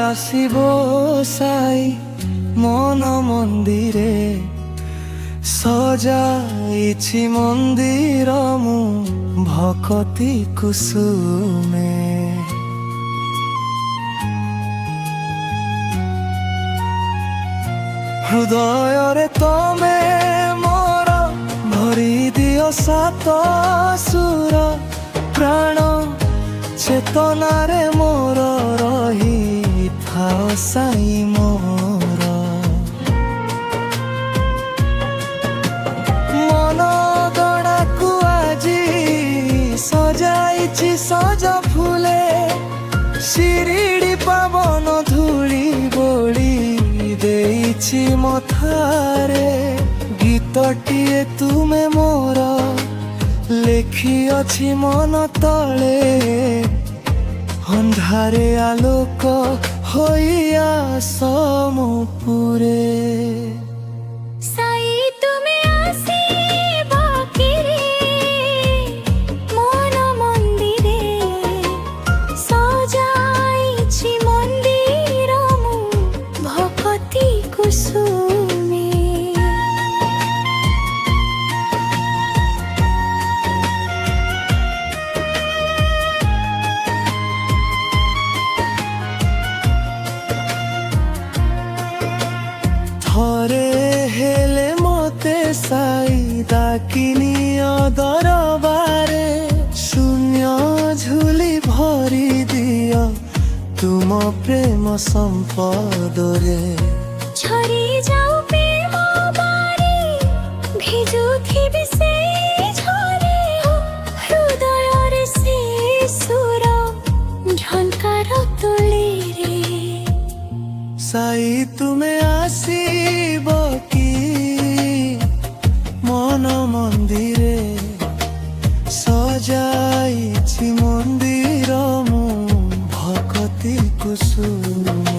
আসিব সাই মন মন্দিরে সজাইছি মন্দির মু ভকতি কুসুমে। হৃদয়রে তমে মোর ভরি দিও সাত সুর প্রাণ চেতনারে মোর রহি থাও সাই মোর। মন গড়াকু আজি সজাইছি সজ ফুলে শিরিড়ি পাবন ধূলি বলি ଦେଇଛି ମଥାରେ ଗୀତଟିଏ ତୁମେ ମୋର ଲେଖିଅଛି ମନ ତଳେ ଅନ୍ଧାରେ ଆଲୋକ ହୋଇ ଆସ ମୋ ପୁରେ। ଥରେ ହେଲେ ମତେ ସାଇ ଡାକିନିଅ ଦରବାରେ ଶୂନ୍ୟ ଝୁଲି ଭରି ଦିଅ ତୁମ ପ୍ରେମ ସମ୍ପଦରେ। ଝରି ଯାଉ ପ୍ରେମ ବାରି ଭିଜୁଥିବି ସେଇ ଝରେ ହୃଦୟରେ ସେ ସୁର ଝଙ୍କାର ତୁଳିରେ। ସାଇ ତୁମେ ଆସିବ କି ମନ ମନ୍ଦିରେ ସଜାଇଛି ମନ୍ଦିର ମୁଁ ଭକତି କୁସୁମେ।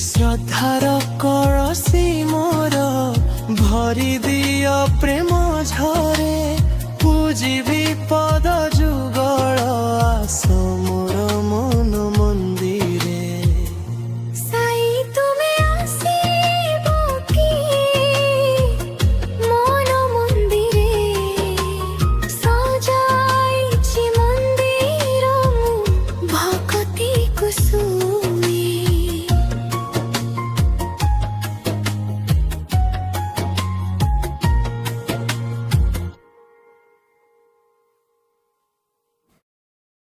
ଶ୍ରଦ୍ଧାର କଳସୀ ମୋର ଭରି ଦିଅ ପ୍ରେମ ଝରେ ପୂଜିବି ପଦ ଯୁଗଳ ଆସ।